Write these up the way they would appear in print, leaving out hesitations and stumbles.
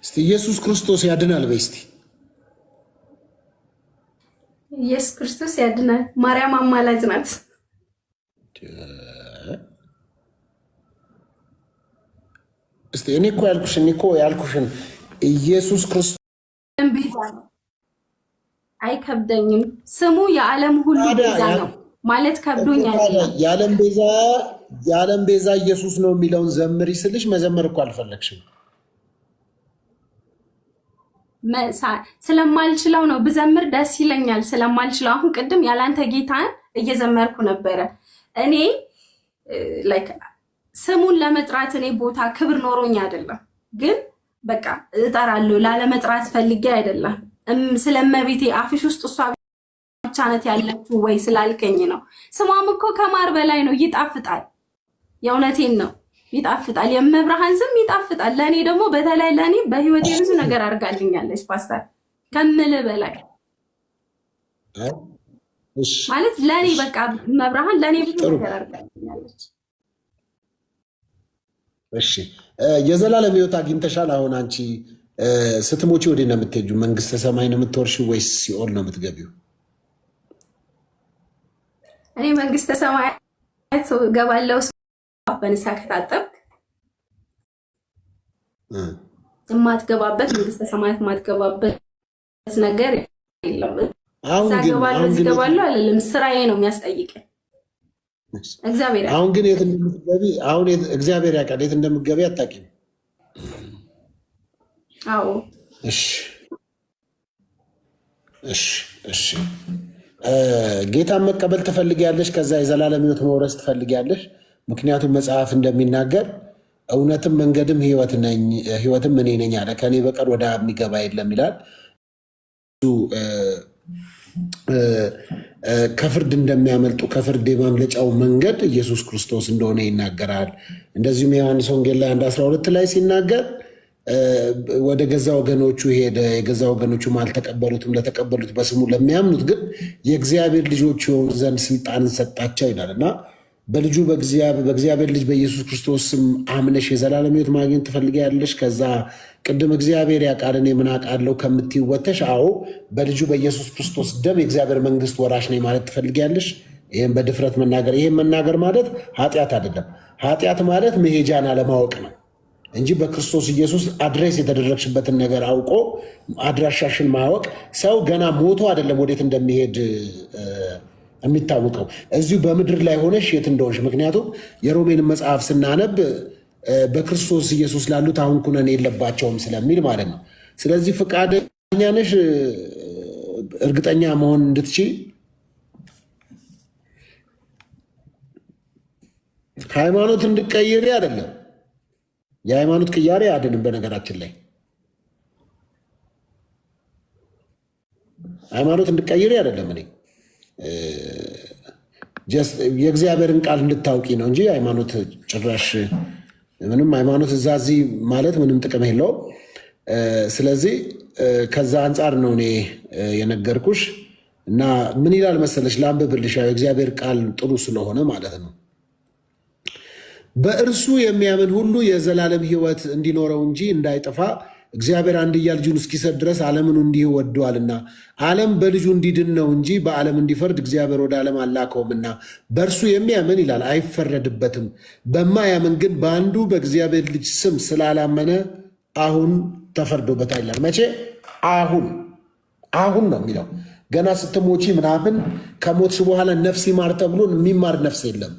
እስቲ ኢየሱስ ክርስቶስ ያድናል በይ እስቲ። ኢየሱስ ክርስቶስ ያድናል። ማርያም አማላጅ ናት። እስቲ እኔ እኮ ያልኩሽን ኢየሱስ ክርስቶስ ቤዛ ነው። አይከብደኝም። ስሙ የዓለም ሁሉ ቤዛ ነው ማለት ከብዶኛል። የዓለም ቤዛ ኢየሱስ ነው የሚለውን ዘምሪ ስልሽ መዘመር እኮ አልፈለግሽም። ስለማልችለው ነው። ብዘምር ደስ ይለኛል። ስለማልችለው አሁን ቅድም ያላንተ ጌታን እየዘመርኩ ነበረ። እኔ ላይክ ስሙን ለመጥራት እኔ ቦታ ክብር ኖሮኝ አይደለም፣ ግን በቃ እጠራለሁ። ላለመጥራት ፈልጌ አይደለም። ስለመቤቴ አፍሽ ውስጥ እሷ ብቻ ናት ያለችው ወይ ስላልከኝ ነው። ስሟም እኮ ከማር በላይ ነው፣ ይጣፍጣል። የእውነቴን ነው፣ ይጣፍጣል። የመብርሃን ስም ይጣፍጣል። ለእኔ ደግሞ በተለይ ለእኔ በህይወቴ ብዙ ነገር አድርጋልኛለች ፓስተር፣ ከምልህ በላይ ማለት ለእኔ በቃ መብርሃን ለእኔ ብዙ ነገር አድርጋልኛለች። እሺ የዘላለም ህይወት አግኝተሻል። አሁን አንቺ ስትሞቺ ወዴት ነው የምትሄጂው? መንግስተ ሰማይ ነው የምትወርሺው ወይስ ሲኦል ነው የምትገቢው? እኔ መንግስተ ሰማይ ገባለው በንስሐ ከታጠብክ የማትገባበት መንግስተ ሰማያት የማትገባበት ነገር የለም። ገባለሁ አልልም፣ ስራዬ ነው የሚያስጠይቀኝ። እግዚአብሔር አሁን ግን የት እንደምትገቢ አሁን እግዚአብሔር ያውቃል። የት እንደምትገቢ አታውቂም። አዎ እሺ እሺ እሺ። ጌታን መቀበል ትፈልጊያለሽ? ከዛ የዘላለም ህይወት መውረስ ትፈልጊያለሽ? ምክንያቱም መጽሐፍ እንደሚናገር እውነትም መንገድም ህይወትም እኔ ነኝ አለ፣ ከእኔ በቀር ወደ አብ የሚገባ የለም ይላል። ከፍርድ እንደሚያመልጡ ከፍርድ የማምለጫው መንገድ ኢየሱስ ክርስቶስ እንደሆነ ይናገራል። እንደዚሁም የዮሐንስ ወንጌል ላይ 1:12 ላይ ሲናገር ወደ ገዛ ወገኖቹ ሄደ፣ የገዛ ወገኖቹም አልተቀበሉትም፣ ለተቀበሉት በስሙ ለሚያምኑት ግን የእግዚአብሔር ልጆች የሆኑ ዘንድ ስልጣንን ሰጣቸው ይላል እና በልጁ በእግዚአብሔር ልጅ በኢየሱስ ክርስቶስ ስም አምነሽ የዘላለም ህይወት ማግኘት ትፈልጊያለሽ? ከዛ ቅድም እግዚአብሔር ያውቃል እኔ ምን አውቃለሁ ከምትወተሽ፣ አዎ በልጁ በኢየሱስ ክርስቶስ ደም የእግዚአብሔር መንግስት ወራሽ ነኝ ማለት ትፈልጊያለሽ? ይህም በድፍረት መናገር። ይህም መናገር ማለት ኃጢአት አይደለም። ኃጢአት ማለት መሄጃን አለማወቅ ነው እንጂ በክርስቶስ ኢየሱስ አድሬስ የተደረግሽበትን ነገር አውቆ አድራሻሽን ማወቅ። ሰው ገና ሞቶ አይደለም ወዴት እንደሚሄድ የሚታወቀው እዚሁ በምድር ላይ ሆነሽ የት እንደሆንሽ። ምክንያቱም የሮሜን መጽሐፍ ስናነብ በክርስቶስ ኢየሱስ ላሉት አሁን ኩነኔ የለባቸውም ስለሚል ማለት ነው። ስለዚህ ፈቃደኛ ነሽ እርግጠኛ መሆን እንድትችይ? ሃይማኖት እንድትቀይሪ አይደለም። የሃይማኖት ቅያሬ አድንም። በነገራችን ላይ ሃይማኖት እንድትቀይሪ አይደለም እኔ የእግዚአብሔርን ቃል እንድታውቂ ነው እንጂ ሃይማኖት ጭራሽ ምንም ሃይማኖት እዛዚህ ማለት ምንም ጥቅም የለውም። ስለዚህ ከዛ አንጻር ነው እኔ የነገርኩሽ እና ምን ይላል መሰለሽ፣ ላንብብልሽ። የእግዚአብሔር ቃል ጥሩ ስለሆነ ማለት ነው። በእርሱ የሚያምን ሁሉ የዘላለም ሕይወት እንዲኖረው እንጂ እንዳይጠፋ እግዚአብሔር አንድያ ልጁን እስኪሰጥ ድረስ ዓለምን እንዲሁ ወዶአልና፣ ዓለም በልጁ እንዲድን ነው እንጂ በዓለም እንዲፈርድ እግዚአብሔር ወደ ዓለም አላከውምና። በእርሱ የሚያምን ይላል አይፈረድበትም። በማያምን ግን በአንዱ በእግዚአብሔር ልጅ ስም ስላላመነ አሁን ተፈርዶበታል ይላል። መቼ? አሁን ነው የሚለው። ገና ስትሞቺ ምናምን ከሞትሽ በኋላ ነፍስ ይማር ተብሎ የሚማር ነፍስ የለም።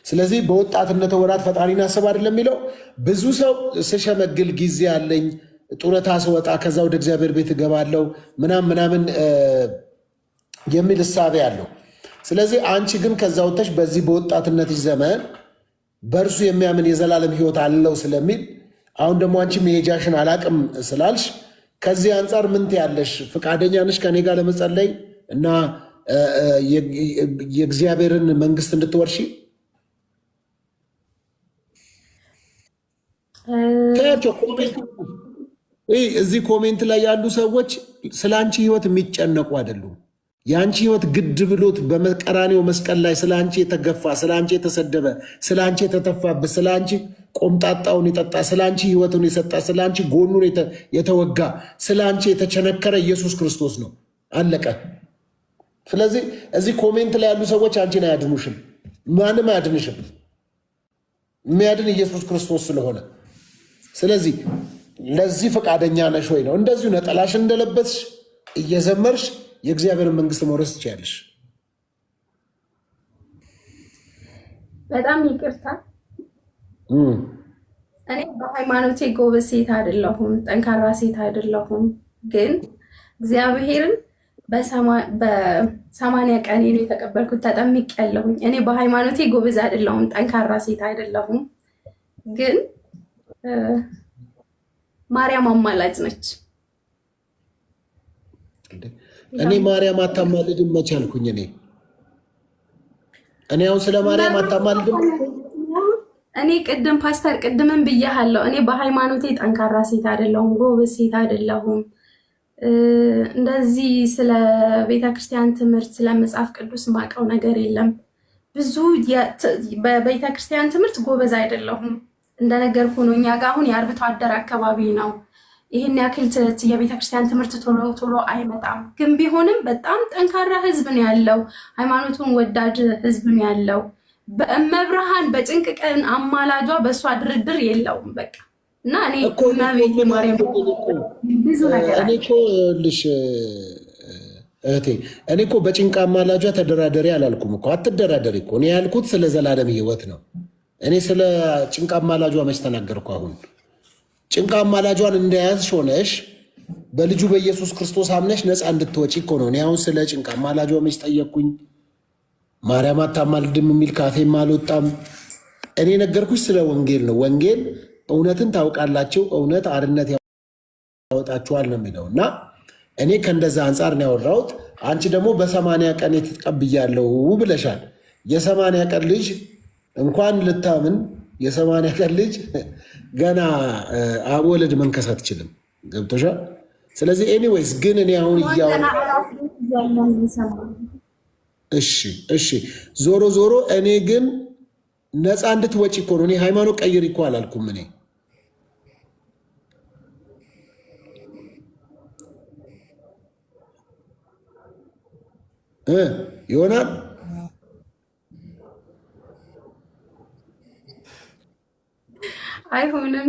ስለዚህ በወጣትነት ወራት ፈጣሪን አስብ አይደለም የሚለው። ብዙ ሰው ስሸመግል ጊዜ አለኝ፣ ጡረታ ስወጣ ከዛ ወደ እግዚአብሔር ቤት እገባለሁ ምናምን የሚል እሳቤ አለው። ስለዚህ አንቺ ግን ከዛ ወጥተሽ በዚህ በወጣትነትሽ ዘመን በእርሱ የሚያምን የዘላለም ሕይወት አለው ስለሚል፣ አሁን ደግሞ አንቺ መሄጃሽን አላቅም ስላልሽ ከዚህ አንጻር ምን ትያለሽ? ፈቃደኛ ነሽ ከኔ ጋር ለመጸለይ እና የእግዚአብሔርን መንግስት እንድትወርሺ? እዚህ ኮሜንት ላይ ያሉ ሰዎች ስለ አንቺ ህይወት የሚጨነቁ አይደሉም። የአንቺ ህይወት ግድ ብሎት በቀራኔው መስቀል ላይ ስለ አንቺ የተገፋ፣ ስለ አንቺ የተሰደበ፣ ስለ አንቺ የተተፋበት፣ ስለ አንቺ ቆምጣጣውን የጠጣ፣ ስለ አንቺ ህይወቱን የሰጣ፣ ስለ አንቺ ጎኑን የተወጋ፣ ስለ አንቺ የተቸነከረ ኢየሱስ ክርስቶስ ነው። አለቀ። ስለዚህ እዚህ ኮሜንት ላይ ያሉ ሰዎች አንቺን አያድኑሽም፣ ማንም አያድንሽም። የሚያድን ኢየሱስ ክርስቶስ ስለሆነ፣ ስለዚህ ለዚህ ፈቃደኛ ነሽ ወይ ነው። እንደዚሁ ነጠላሽን እንደለበስሽ እየዘመርሽ የእግዚአብሔርን መንግስት መውረስ ትችያለሽ። በጣም ይቅርታ፣ እኔ በሃይማኖቴ ጎበዝ ሴት አይደለሁም፣ ጠንካራ ሴት አይደለሁም። ግን እግዚአብሔርን በ80 ቀኔ ነው የተቀበልኩት፣ ተጠምቄያለሁኝ። እኔ በሃይማኖቴ ጎበዝ አይደለሁም፣ ጠንካራ ሴት አይደለሁም። ግን ማርያም አማላጅ ነች። እኔ ማርያም አታማልድም መች አልኩኝ? እኔ አሁን ስለ ማርያም አታማልድም። እኔ ቅድም ፓስተር ቅድምን ብያሃለሁ። እኔ በሃይማኖቴ ጠንካራ ሴት አይደለሁም፣ ጎበዝ ሴት አይደለሁም። እንደዚህ ስለ ቤተክርስቲያን ትምህርት፣ ስለ መጽሐፍ ቅዱስ ማውቀው ነገር የለም። ብዙ በቤተክርስቲያን ትምህርት ጎበዝ አይደለሁም። እንደነገርኩ ነው። እኛ ጋር አሁን የአርብቶ አደር አካባቢ ነው። ይህን ያክል የቤተክርስቲያን ትምህርት ቶሎ ቶሎ አይመጣም። ግን ቢሆንም በጣም ጠንካራ ህዝብ ነው ያለው። ሃይማኖቱን ወዳድ ህዝብ ነው ያለው። በእመብርሃን በጭንቅ ቀን አማላጇ በእሷ ድርድር የለውም። በቃ እና እኔ እመቤቴ ማርያም ብዙ ነገር ልሽ እህቴ፣ እኔ እኮ በጭንቅ አማላጇ ተደራደሪ አላልኩም እኮ። አትደራደሪ እኮ እኔ ያልኩት ስለ ዘላለም ህይወት ነው። እኔ ስለ ጭንቅ አማላጇ መች ተናገርኩ? አሁን ጭንቅ አማላጇን እንደያዝሽ ሆነሽ በልጁ በኢየሱስ ክርስቶስ አምነሽ ነፃ እንድትወጪ እኮ ነው። እኔ አሁን ስለ ጭንቅ አማላጇ መች ጠየቅኩኝ? ማርያም አታማልድም የሚል ካፌም አልወጣም። እኔ ነገርኩሽ ስለ ወንጌል ነው። ወንጌል እውነትን ታውቃላችሁ፣ እውነት አርነት ያወጣችኋል ነው የሚለው እና እኔ ከእንደዛ አንጻር ነው ያወራሁት። አንቺ ደግሞ በ80 ቀን የተቀብያለሁ ብለሻል። የ80 ቀን ልጅ እንኳን ልታምን የ80 ቀን ልጅ ገና አብ ወልድ መንከስ አትችልም። ገብቶሻል? ስለዚህ ኤኒዌይስ ግን እኔ አሁን እሺ ዞሮ ዞሮ እኔ ግን ነፃ እንድትወጪ እኮ ነው። እኔ ሃይማኖት ቀይር እኮ አላልኩም። እኔ ይሆናል አይሆንም።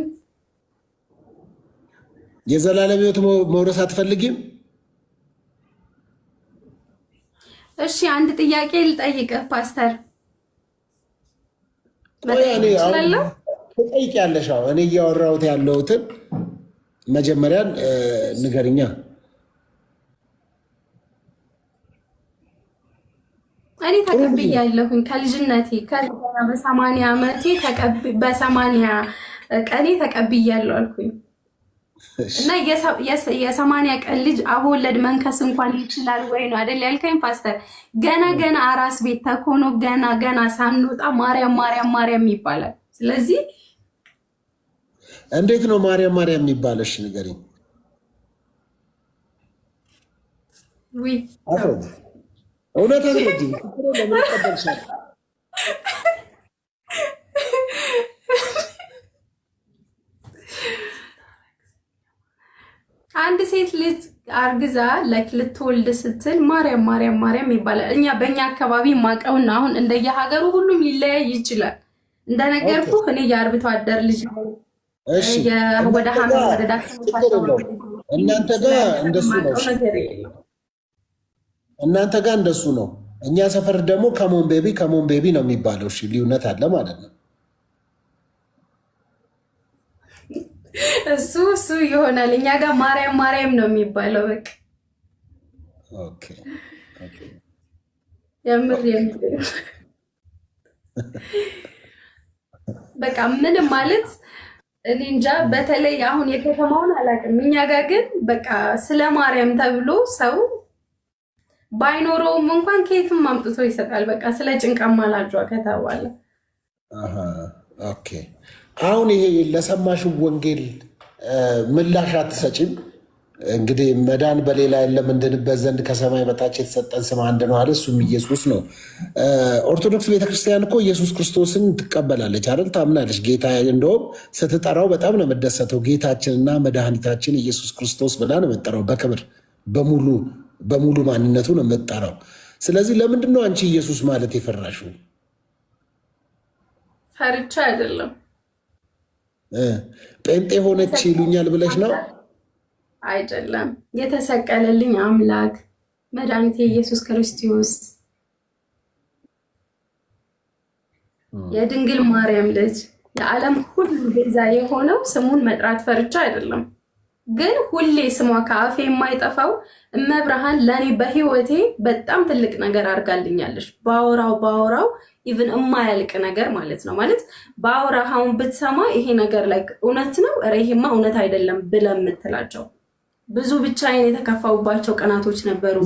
የዘላለም ሕይወት መውረስ አትፈልጊም? እሺ አንድ ጥያቄ ልጠይቅህ ፓስተር። ትጠይቂያለሽ? እኔ እያወራሁት ያለሁትን መጀመሪያን ንገርኛ። እኔ ተቀብያለሁኝ ከልጅነቴ በ80 ዓመቴ በ80 ቀኔ ተቀብያለሁ አልኩኝ እና የ80 ቀን ልጅ አብ ወልድ መንከስ እንኳን ይችላል ወይ ነው አይደል ያልከኝ ፓስተር? ገና አራስ ቤት ተኮኖ ገና ሳንወጣ ማርያም ይባላል። ስለዚህ እንዴት ነው ማርያም የሚባለሽ ንገሪኝ። እውነት አስረጅኝ። አንድ ሴት ልጅ አርግዛ ልትወልድ ስትል ማርያም ይባላል። በእኛ አካባቢ ማቀውና አሁን እንደየሀገሩ ሁሉም ሊለያይ ይችላል። እንደነገርኩ እኔ የአርብቶ አደር ልጅ ወደ ሀመር ወደ እናንተ ጋር እንደሱ ነው። እናንተ ጋር እንደሱ ነው። እኛ ሰፈር ደግሞ ከሞን ቤቢ ነው የሚባለው። እሺ ልዩነት አለ ማለት ነው። እሱ ይሆናል። እኛ ጋር ማርያም ነው የሚባለው። በቃ ኦኬ የምር በቃ ምንም ማለት እኔ እንጃ። በተለይ አሁን የከተማውን አላውቅም። እኛ ጋር ግን በቃ ስለ ማርያም ተብሎ ሰው ባይኖረውም እንኳን ከየትም አምጥቶ ይሰጣል። በቃ ስለ ጭንቅ አማላጇ ከተባለ ኦኬ። አሁን ይሄ ለሰማሽው ወንጌል ምላሽ አትሰጪም? እንግዲህ መዳን በሌላ የለም እንድንበት ዘንድ ከሰማይ በታች የተሰጠን ስም አንድ ነው አለ። እሱም ኢየሱስ ነው። ኦርቶዶክስ ቤተክርስቲያን እኮ ኢየሱስ ክርስቶስን ትቀበላለች አይደል? ታምናለች። ጌታ እንደውም ስትጠራው በጣም ነው የምትደሰተው። ጌታችንና መድኃኒታችን ኢየሱስ ክርስቶስ ብላ ነው የምትጠራው። በክብር በሙሉ ማንነቱ ነው የምትጠራው። ስለዚህ ለምንድን ነው አንቺ ኢየሱስ ማለት የፈራሽው? ፈርቻ አይደለም። ጴንጤ ሆነች ይሉኛል ብለሽ ነው? አይደለም። የተሰቀለልኝ አምላክ መድኃኒቴ ኢየሱስ ክርስቶስ የድንግል ማርያም ልጅ የዓለም ሁሉ ቤዛ የሆነው ስሙን መጥራት ፈርቻ አይደለም። ግን ሁሌ ስሟ ከአፌ የማይጠፋው እመብርሃን ለእኔ በህይወቴ በጣም ትልቅ ነገር አድርጋልኛለች። ባወራው ኢቭን የማያልቅ ነገር ማለት ነው። ማለት ባወራውን ብትሰማ ይሄ ነገር ላይ እውነት ነው፣ ይሄማ እውነት አይደለም ብለህ የምትላቸው ብዙ ብቻዬን የተከፋውባቸው ቀናቶች ነበሩ።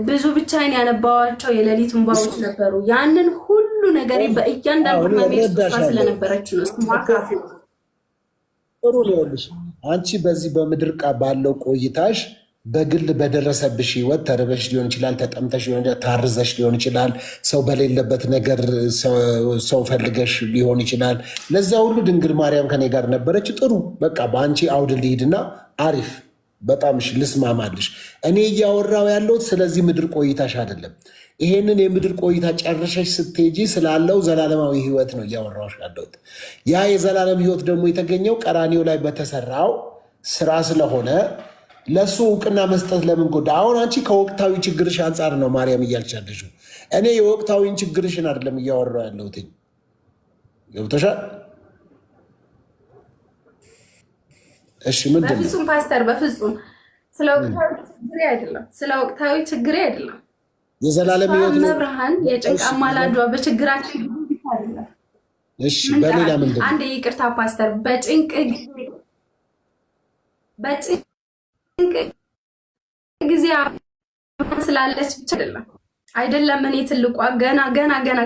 ብዙ ብቻዬን ያነባዋቸው የሌሊት እንባዎች ነበሩ። ያንን ሁሉ ነገር በእያንዳንዱ ቤት ስለነበረች ነው ስሟ ጥሩ ሊሆንሽ አንቺ በዚህ በምድር ባለው ቆይታሽ በግል በደረሰብሽ ህይወት ተርበሽ ሊሆን ይችላል፣ ተጠምተሽ ሊሆን ይችላል፣ ታርዘሽ ሊሆን ይችላል፣ ሰው በሌለበት ነገር ሰው ፈልገሽ ሊሆን ይችላል። ለዛ ሁሉ ድንግል ማርያም ከኔ ጋር ነበረች። ጥሩ በቃ በአንቺ አውድ ልሂድና አሪፍ በጣም ልስማማልሽ። እኔ እያወራው ያለሁት ስለዚህ ምድር ቆይታሽ አይደለም። ይሄንን የምድር ቆይታ ጨርሰሽ ስትሄጂ ስላለው ዘላለማዊ ህይወት ነው እያወራሁሽ ያለሁት። ያ የዘላለም ህይወት ደግሞ የተገኘው ቀራኒዮ ላይ በተሰራው ስራ ስለሆነ ለእሱ እውቅና መስጠት ለምን ጎዳ? አሁን አንቺ ከወቅታዊ ችግርሽ አንጻር ነው ማርያም እያልሽ ያለሽው። እኔ የወቅታዊን ችግርሽን አይደለም እያወራሁ ያለሁት። ገብቶሻል? እሺ ምንድን ነው? በፍጹም ፓስተር፣ በፍጹም ስለ ወቅታዊ ችግሬ አይደለም። ስለ ወቅታዊ ችግሬ አይደለም። የዘላለም ህይወት ነው መብርሃን የጭንቅ አማላጇ በችግራችን አይደለም። እሺ በሌላ ምንድን ነው? አንድ ይቅርታ ፓስተር፣ በጭንቅ ጊዜ ስላለች ብቻ አይደለም። እኔ ትልቋ ገና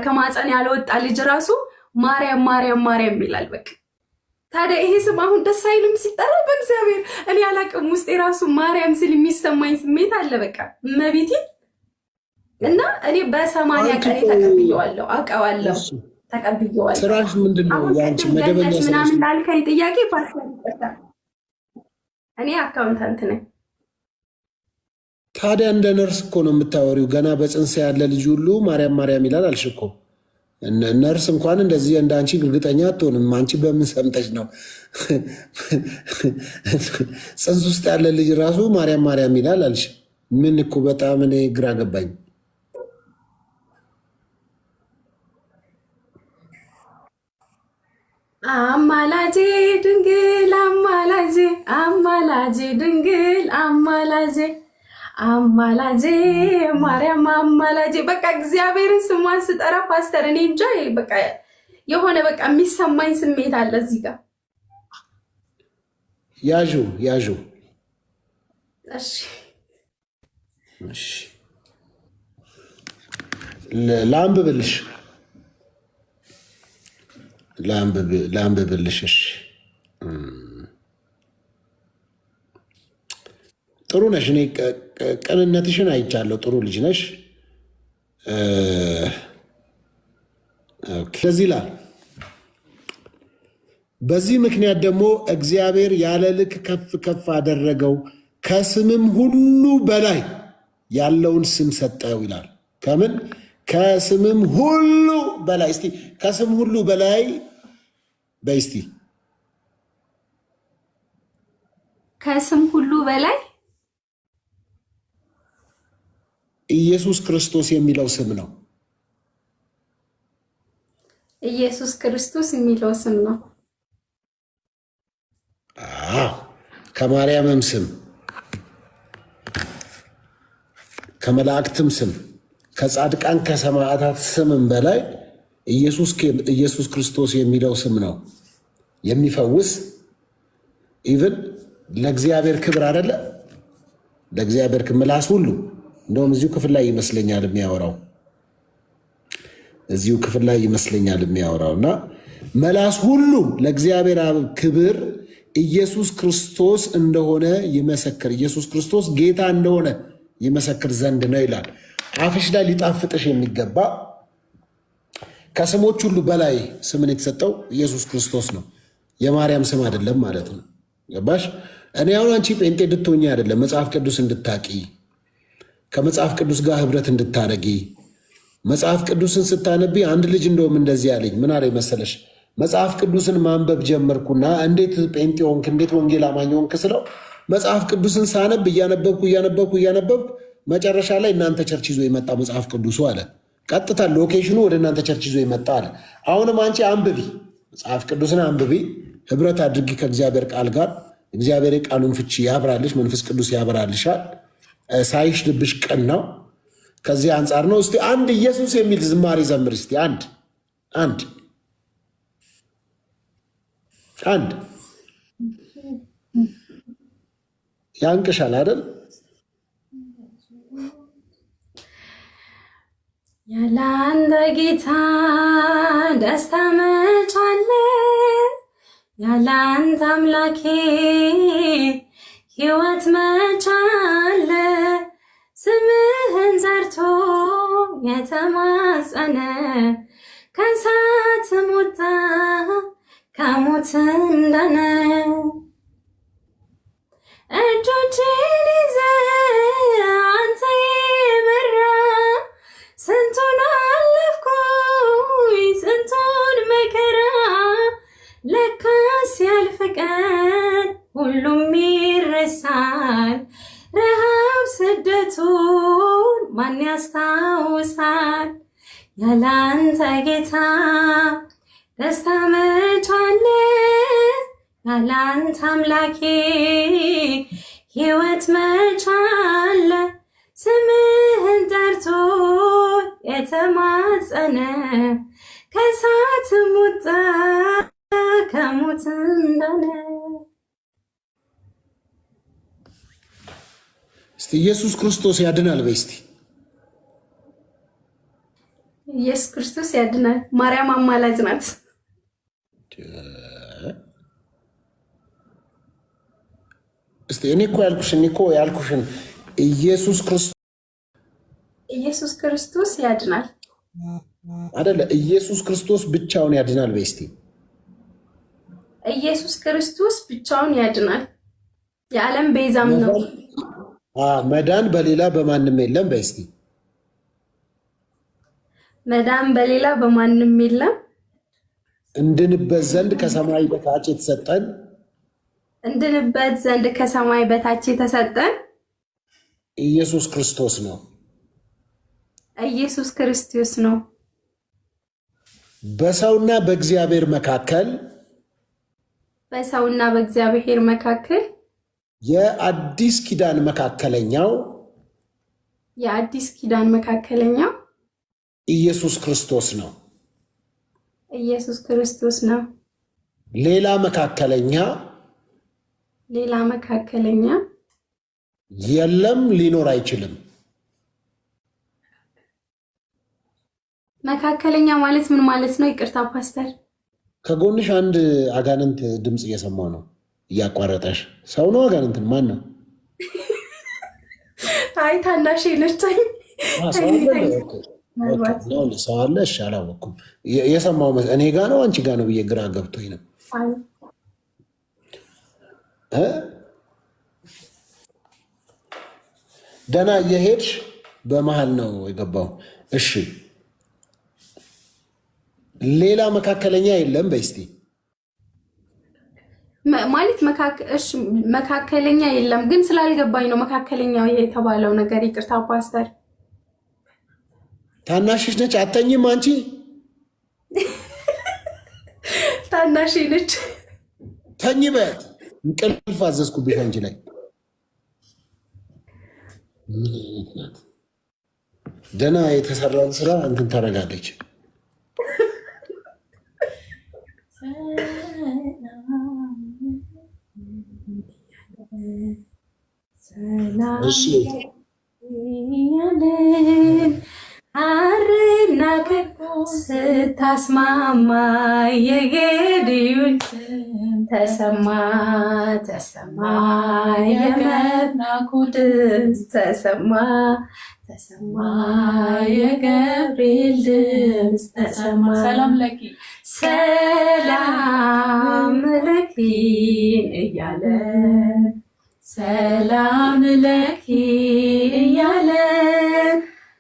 ከማፀን ያልወጣ ልጅ ራሱ ማርያም ማርያም ማርያም ይላል። በቃ ታዲያ ይሄ ስም አሁን ደስ አይልም ሲጠራ? በእግዚአብሔር እኔ አላቅም። ውስጤ ራሱ ማርያም ስል የሚሰማኝ ስሜት አለ። በቃ እመቤቴ እና እኔ በ80 ቀን ተቀብዬዋለሁ፣ አውቀዋለሁ፣ ተቀብዬዋለሁ። ስራሽ ምንድን ነው? ያንቺ መደበኛ ስራሽ ምናምን ላልከኝ ጥያቄ ፓስተር ይቅርታ፣ እኔ አካውንታንት ነኝ። ታዲያ እንደ ነርስ እኮ ነው የምታወሪው። ገና በፅንስ ያለ ልጅ ሁሉ ማርያም ማርያም ይላል አልሽ እኮ። ነርስ እንኳን እንደዚህ እንደ አንቺ እርግጠኛ አትሆንም። አንቺ በምን ሰምተሽ ነው? ፅንስ ውስጥ ያለ ልጅ ራሱ ማርያም ማርያም ይላል አልሽ። ምን እኮ በጣም እኔ ግራ ገባኝ። አማላጄ ድንግል አማላጄ ድንግል አማላጄ ማርያም አማላጄ። በቃ እግዚአብሔርን ስሟን ስጠራ ፓስተር እኔ እንጃ በቃ የሆነ በቃ የሚሰማኝ ስሜት አለ እዚህ ጋር። ያዡ እሺ ላንብብልሽ። እሺ ጥሩ ነሽ። እኔ ቅንነትሽን አይቻለሁ። ጥሩ ልጅ ነሽ። ስለዚህ ይላል በዚህ ምክንያት ደግሞ እግዚአብሔር ያለ ልክ ከፍ ከፍ አደረገው፣ ከስምም ሁሉ በላይ ያለውን ስም ሰጠው ይላል። ከምን? ከስምም ሁሉ በላይ። እስቲ ከስም ሁሉ በላይ በይ እስቲ። ከስም ሁሉ በላይ ኢየሱስ ክርስቶስ የሚለው ስም ነው። ኢየሱስ ክርስቶስ የሚለው ስም ነው። ከማርያምም ስም ከመላእክትም ስም ከጻድቃን ከሰማዕታት ስምም በላይ ኢየሱስ ክርስቶስ የሚለው ስም ነው የሚፈውስ። ኢቭን ለእግዚአብሔር ክብር አይደለ? ለእግዚአብሔር ምላስ ሁሉ እንደውም እዚሁ ክፍል ላይ ይመስለኛል የሚያወራው እና መላስ ሁሉ ለእግዚአብሔር አብ ክብር ኢየሱስ ክርስቶስ እንደሆነ ይመሰክር፣ ኢየሱስ ክርስቶስ ጌታ እንደሆነ ይመሰክር ዘንድ ነው ይላል። አፍሽ ላይ ሊጣፍጥሽ የሚገባ ከስሞች ሁሉ በላይ ስምን የተሰጠው ኢየሱስ ክርስቶስ ነው። የማርያም ስም አይደለም ማለት ነው። ገባሽ? እኔ አሁን አንቺ ጴንጤ እንድትሆኚ አይደለም፣ መጽሐፍ ቅዱስ እንድታቂ፣ ከመጽሐፍ ቅዱስ ጋር ህብረት እንድታረጊ። መጽሐፍ ቅዱስን ስታነቢ አንድ ልጅ እንደውም እንደዚህ ያለኝ ምን አለኝ መሰለሽ? መጽሐፍ ቅዱስን ማንበብ ጀመርኩና እንዴት ጴንጤ ሆንክ፣ እንዴት ወንጌል አማኝ ሆንክ ስለው መጽሐፍ ቅዱስን ሳነብ እያነበብኩ መጨረሻ ላይ እናንተ ቸርች ይዞ የመጣ መጽሐፍ ቅዱሱ አለ። ቀጥታ ሎኬሽኑ ወደ እናንተ ቸርች ይዞ የመጣ አለ። አሁንም አንቺ አንብቢ፣ መጽሐፍ ቅዱስን አንብቢ፣ ህብረት አድርጊ ከእግዚአብሔር ቃል ጋር። እግዚአብሔር የቃሉን ፍቺ ያብራልሽ፣ መንፈስ ቅዱስ ያብራልሻል። ሳይሽ ልብሽ ቀን ነው። ከዚህ አንጻር ነው። እስቲ አንድ ኢየሱስ የሚል ዝማሬ ዘምር እስቲ። አንድ ያንቅሻል አይደል? ያለ አንተ ጌታ ደስታ መች አለ? ያለ አንተ አምላኬ ሕይወት መች አለ? ስምህን ዘርቶ የተማጸነ ከእሳትም ወጣ ከሞት እንዳነ። እጆቼን ይዘህ አንተ የመራ ስንቱን አለፍኩኝ ስንቱን መከራ። ለካስ ያልፍ ቀን ሁሉም ይረሳል። ረሃብ ስደቱን ማን ያስታውሳል? ያለ አንተ ጌታ ደስታ መች አለ? ያለ አንተ አምላኬ ሕይወት መች አለ? ስምህን ጠርቶ የተማጸነ ከእሳትም ወጣ ከሞት እንዳነ። እስቲ ኢየሱስ ክርስቶስ ያድናል በይ እስቲ። ኢየሱስ ክርስቶስ ያድናል። ማርያም አማላጅ ናት። እስቲ እኔ እኮ ያልኩሽን ኢየሱስ ክርስቶስ ያድናል አይደለ? ኢየሱስ ክርስቶስ ብቻውን ያድናል በይ እስቲ። ኢየሱስ ክርስቶስ ብቻውን ያድናል። የዓለም ቤዛም ነው። መዳን በሌላ በማንም የለም በይ እስቲ። መዳን በሌላ በማንም የለም። እንድንበት ዘንድ ከሰማይ በታች የተሰጠን ኢየሱስ ክርስቶስ ነው። ኢየሱስ ክርስቶስ ነው። በሰውና በእግዚአብሔር መካከል የአዲስ ኪዳን መካከለኛው ኢየሱስ ክርስቶስ ነው። ሌላ መካከለኛ የለም፣ ሊኖር አይችልም። መካከለኛ ማለት ምን ማለት ነው? ይቅርታ ፓስተር፣ ከጎንሽ አንድ አጋንንት ድምፅ እየሰማው ነው፣ እያቋረጠሽ። ሰው ነው አጋንንትን? ማን ነው? አይ ታናሽ ነችኝ። ሰው አለ? እሺ፣ አላወኩም። የሰማው እኔ ጋ ነው አንቺ ጋ ነው ብዬ ግራ ገብቶኝ ነው። ደህና እየሄድሽ በመሀል ነው የገባው። እሺ፣ ሌላ መካከለኛ የለም በይ እስቲ። ማለት መካከለኛ የለም ግን ስላልገባኝ ነው መካከለኛው የተባለው ነገር። ይቅርታ ፓስተር። ታናሽሽ ነች? አተኝም አንቺ? ታናሽ ነች። ተኝ በያት። እንቅልፍ አዘዝኩብሽ አንቺ ላይ። ደህና የተሰራን ስራ እንትን ታደርጋለች። ስታስማማ የጌዲዮን ተሰማ ተሰማ የመላኩ ድምፅ ተሰማ ተሰማ የገብርኤል ድምፅ ተሰማ ሰላም ለኪን እያለ ሰላም ለኪ እያለ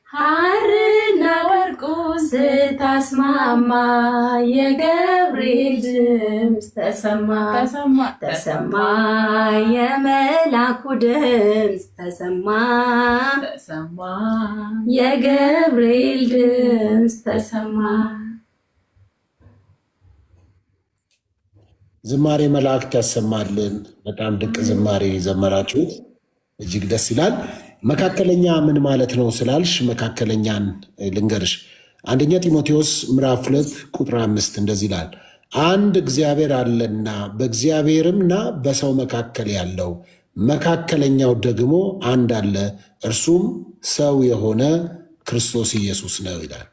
ሐርና ወርቁ ስታስማማ የገብርኤል ድምፅ ተሰማ ተሰማ የመላኩ ድምፅ ተሰማ ተሰማ የገብርኤል ድምፅ ተሰማ። ዝማሬ መላእክት ያሰማልን። በጣም ድንቅ ዝማሬ ዘመራችሁት፣ እጅግ ደስ ይላል። መካከለኛ ምን ማለት ነው ስላልሽ መካከለኛን ልንገርሽ። አንደኛ ጢሞቴዎስ ምዕራፍ 2 ቁጥር 5 እንደዚህ ይላል፣ አንድ እግዚአብሔር አለና በእግዚአብሔርምና በሰው መካከል ያለው መካከለኛው ደግሞ አንድ አለ፣ እርሱም ሰው የሆነ ክርስቶስ ኢየሱስ ነው ይላል።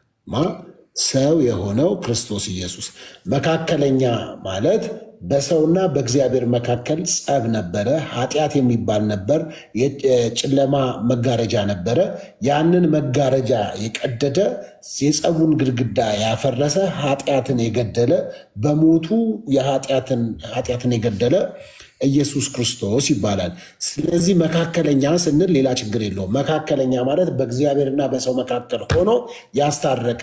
ሰው የሆነው ክርስቶስ ኢየሱስ። መካከለኛ ማለት በሰውና በእግዚአብሔር መካከል ጸብ ነበረ፣ ኃጢአት የሚባል ነበር፣ የጨለማ መጋረጃ ነበረ። ያንን መጋረጃ የቀደደ የጸቡን ግድግዳ ያፈረሰ ኃጢአትን የገደለ በሞቱ ኃጢአትን የገደለ ኢየሱስ ክርስቶስ ይባላል። ስለዚህ መካከለኛ ስንል ሌላ ችግር የለውም። መካከለኛ ማለት በእግዚአብሔርና በሰው መካከል ሆኖ ያስታረቀ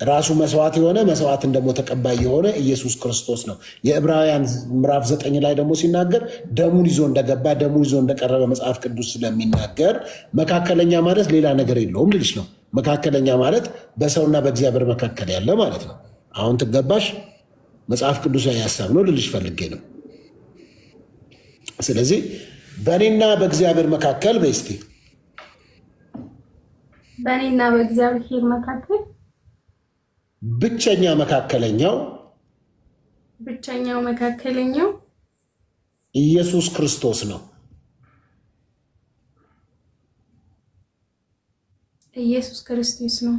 ራሱ መስዋዕት የሆነ መስዋዕትን ደግሞ ተቀባይ የሆነ ኢየሱስ ክርስቶስ ነው። የዕብራውያን ምዕራፍ 9 ላይ ደግሞ ሲናገር ደሙን ይዞ እንደገባ ደሙን ይዞ እንደቀረበ መጽሐፍ ቅዱስ ስለሚናገር መካከለኛ ማለት ሌላ ነገር የለውም ልልሽ ነው። መካከለኛ ማለት በሰውና በእግዚአብሔር መካከል ያለ ማለት ነው። አሁን ትገባሽ? መጽሐፍ ቅዱሳዊ ሀሳብ ነው ልልሽ ፈልጌ ነው። ስለዚህ በእኔና በእግዚአብሔር መካከል በስቲ በእኔና በእግዚአብሔር መካከል ብቸኛው መካከለኛው ኢየሱስ ክርስቶስ ነው። ኢየሱስ ክርስቶስ ነው፣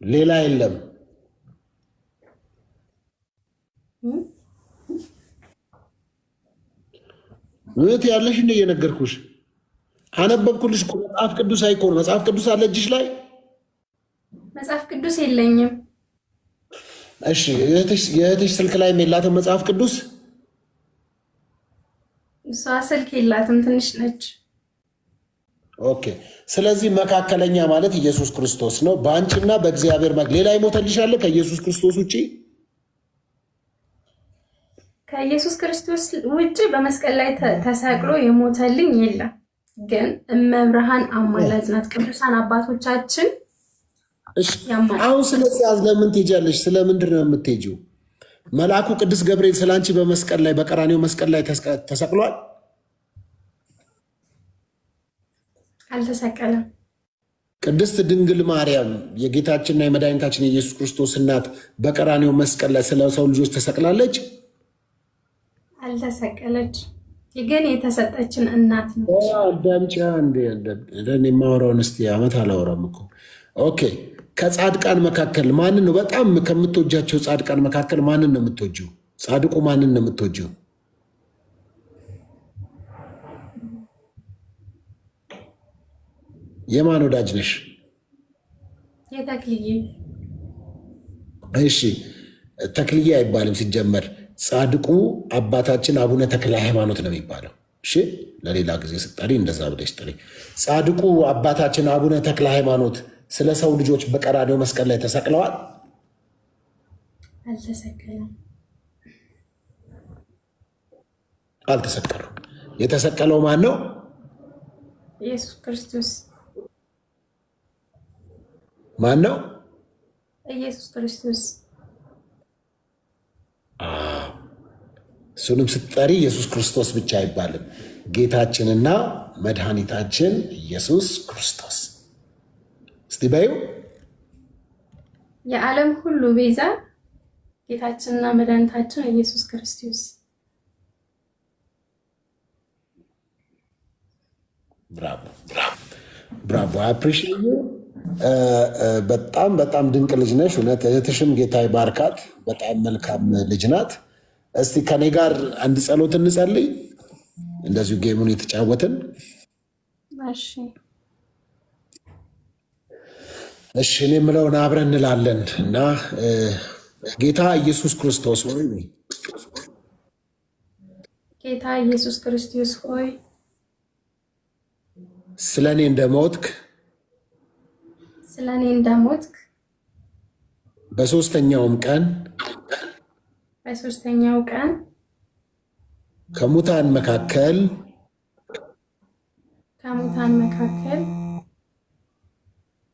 ሌላ የለም። ምት ያለሽ እንደ እየነገርኩሽ አነበብኩልሽ እኮ መጽሐፍ ቅዱስ አይኮን መጽሐፍ ቅዱስ አለ እጅሽ ላይ? መጽሐፍ ቅዱስ የለኝም። እሺ የእህትሽ ስልክ ላይ የላትም መጽሐፍ ቅዱስ? እሷ ስልክ የላትም፣ ትንሽ ነች። ኦኬ። ስለዚህ መካከለኛ ማለት ኢየሱስ ክርስቶስ ነው። በአንቺና በእግዚአብሔር ሌላ ይሞተልሽ አለ ከኢየሱስ ክርስቶስ ውጭ? ከኢየሱስ ክርስቶስ ውጭ በመስቀል ላይ ተሰቅሎ የሞተልኝ የለም። ግን እመብርሃን አማላጅ ናት። ቅዱሳን አባቶቻችን አሁን ስለዚህ ለምን ትሄጃለሽ? ስለምንድን ነው የምትሄጂው? መልአኩ ቅዱስ ገብርኤል ስለ አንቺ በመስቀል ላይ በቀራኔው መስቀል ላይ ተሰቅሏል? አልተሰቀለም። ቅድስት ድንግል ማርያም የጌታችንና የመድኃኒታችን የኢየሱስ ክርስቶስ እናት በቀራኔው መስቀል ላይ ስለ ሰው ልጆች ተሰቅላለች? አልተሰቀለች፣ ግን የተሰጠችን እናት ነች። አዳምጪ አንዴ። የማወራውን እስኪ ዓመት አላወራም እኮ። ኦኬ። ከጻድቃን መካከል ማንን ነው በጣም ከምትወጃቸው? ጻድቃን መካከል ማንን ነው የምትወጂው? ጻድቁ ማንን ነው የምትወጂው? የማን ወዳጅ ነሽ? የተክልዬ። እሺ፣ ተክልዬ አይባልም ሲጀመር። ጻድቁ አባታችን አቡነ ተክለ ሃይማኖት ነው የሚባለው። እሺ፣ ለሌላ ጊዜ ስጠሪ እንደዛ ብለሽ ጥሪ። ጻድቁ አባታችን አቡነ ተክለ ሃይማኖት ስለ ሰው ልጆች በቀራንዮ መስቀል ላይ ተሰቅለዋል? አልተሰቀለም። አልተሰቀሉም። የተሰቀለው ማን ነው? ኢየሱስ ክርስቶስ። ማን ነው? ኢየሱስ ክርስቶስ። እሱንም ስትጠሪ ኢየሱስ ክርስቶስ ብቻ አይባልም። ጌታችንና መድኃኒታችን ኢየሱስ ክርስቶስ። እስቲ በዩ የዓለም ሁሉ ቤዛ ጌታችንና መድኃኒታችን ኢየሱስ ክርስቶስ። ብራቮ ብራቮ። አፕሪሺየት ዩ። በጣም በጣም ድንቅ ልጅ ነሽ። እውነት እህትሽም ጌታ ይባርካት። በጣም መልካም ልጅ ናት። እስቲ ከኔ ጋር አንድ ጸሎት እንጸልይ፣ እንደዚሁ ጌሙን የተጫወትን። እሺ እኔ የምለውን አብረን እንላለን እና ጌታ ኢየሱስ ክርስቶስ ሆይ ጌታ ኢየሱስ ክርስቶስ ሆይ ስለኔ እንደሞትክ በሶስተኛው ቀን ከሙታን መካከል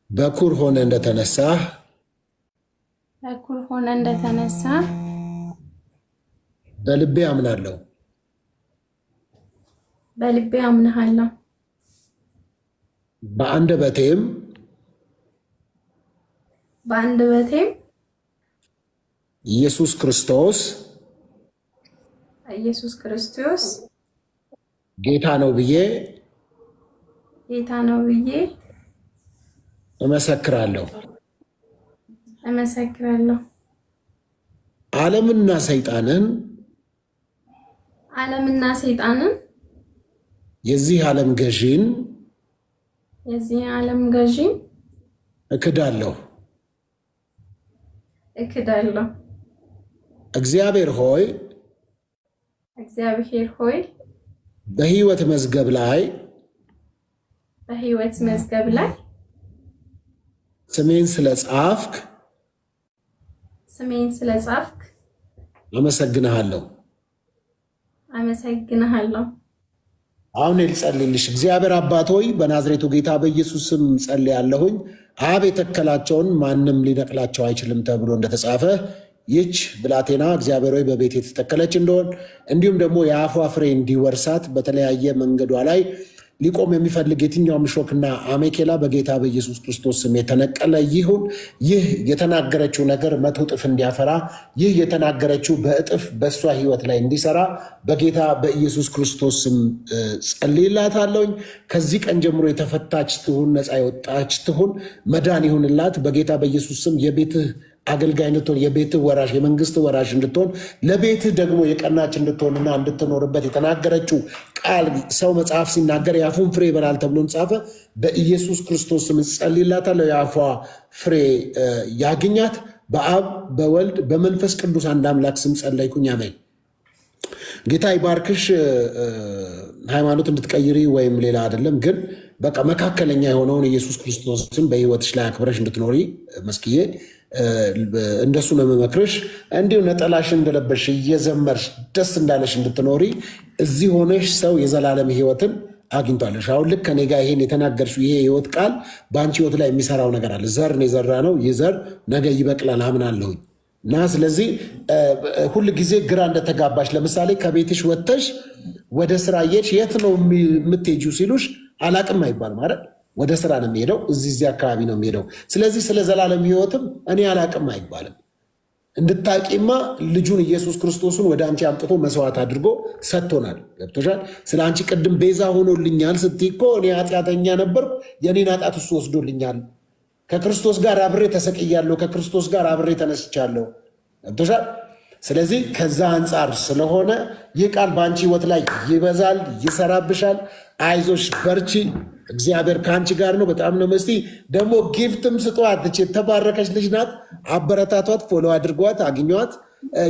በኩር ሆነ እንደተነሳ በልቤ አምናለሁ። በአንደበቴም ኢየሱስ ክርስቶስ ጌታ ነው ብዬ እመሰክራለሁ። ዓለምና ሰይጣንን የዚህ ዓለም ገዢን እክዳለሁ። እግዚአብሔር ሆይ በሕይወት መዝገብ ላይ ስሜን ስለጻፍክ አመሰግንሃለሁ። አሁን ልጸልይልሽ። እግዚአብሔር አባት ሆይ በናዝሬቱ ጌታ በኢየሱስ ስም ጸልያለሁኝ። አብ የተከላቸውን ማንም ሊነቅላቸው አይችልም ተብሎ እንደተጻፈ ይህች ብላቴና እግዚአብሔር ሆይ በቤት የተተከለች እንደሆን እንዲሁም ደግሞ የአፏ ፍሬ እንዲወርሳት በተለያየ መንገዷ ላይ ሊቆም የሚፈልግ የትኛውም ሾክና አሜኬላ በጌታ በኢየሱስ ክርስቶስ ስም የተነቀለ ይሁን። ይህ የተናገረችው ነገር 100 እጥፍ እንዲያፈራ፣ ይህ የተናገረችው በእጥፍ በእሷ ሕይወት ላይ እንዲሰራ በጌታ በኢየሱስ ክርስቶስ ስም ጸልይላታለሁኝ። ከዚህ ቀን ጀምሮ የተፈታች ትሁን፣ ነፃ የወጣች ትሁን፣ መዳን ይሁንላት በጌታ በኢየሱስ ስም። የቤትህ አገልጋይ እንድትሆን፣ የቤትህ ወራሽ፣ የመንግስት ወራሽ እንድትሆን፣ ለቤትህ ደግሞ የቀናች እንድትሆንና እንድትኖርበት የተናገረችው ቃል ሰው መጽሐፍ ሲናገር የአፉን ፍሬ ይበላል ተብሎ ጻፈ። በኢየሱስ ክርስቶስ ስም ጸልይላታለሁ። የአፏ ፍሬ ያግኛት። በአብ በወልድ በመንፈስ ቅዱስ አንድ አምላክ ስም ጸለይኩኝ፣ አሜን። ጌታ ይባርክሽ። ሃይማኖት እንድትቀይሪ ወይም ሌላ አይደለም፣ ግን በቃ መካከለኛ የሆነውን ኢየሱስ ክርስቶስን በህይወትሽ ላይ አክብረሽ እንድትኖሪ መስክዬ እንደሱ ነው የምመክርሽ። እንዲሁ ነጠላሽን እንደለበሽ እየዘመርሽ ደስ እንዳለሽ እንድትኖሪ እዚህ ሆነሽ ሰው የዘላለም ህይወትን አግኝቷለሽ። አሁን ልክ ከኔ ጋር ይሄን የተናገርሽው ይሄ ህይወት ቃል በአንቺ ህይወት ላይ የሚሰራው ነገር አለ። ዘርን የዘራ ነው። ይህ ዘር ነገ ይበቅላል አምናለሁኝ። እና ስለዚህ ሁል ጊዜ ግራ እንደተጋባሽ፣ ለምሳሌ ከቤትሽ ወጥተሽ ወደ ስራ እየሄድሽ የት ነው የምትሄጂው ሲሉሽ አላቅም አይባልም አይደል? ወደ ስራ ነው የሚሄደው፣ እዚህ አካባቢ ነው የሚሄደው። ስለዚህ ስለ ዘላለም ህይወትም እኔ አላቅም አይባልም። እንድታቂማ ልጁን ኢየሱስ ክርስቶስን ወደ አንቺ አምጥቶ መስዋዕት አድርጎ ሰጥቶናል። ገብቶሻል? ስለ አንቺ ቅድም ቤዛ ሆኖልኛል ስትይ እኮ እኔ ኃጢአተኛ ነበርኩ፣ የኔን ኃጢአት እሱ ወስዶልኛል። ከክርስቶስ ጋር አብሬ ተሰቅያለሁ፣ ከክርስቶስ ጋር አብሬ ተነስቻለሁ። ገብቶሻል? ስለዚህ ከዛ አንጻር ስለሆነ ይህ ቃል በአንቺ ህይወት ላይ ይበዛል፣ ይሰራብሻል። አይዞሽ፣ በርቺ። እግዚአብሔር ከአንቺ ጋር ነው። በጣም ነው። መስቲ ደግሞ ጊፍትም ስጧት። የተባረከች ልጅ ናት። አበረታቷት፣ ፎሎ አድርጓት፣ አግኟት።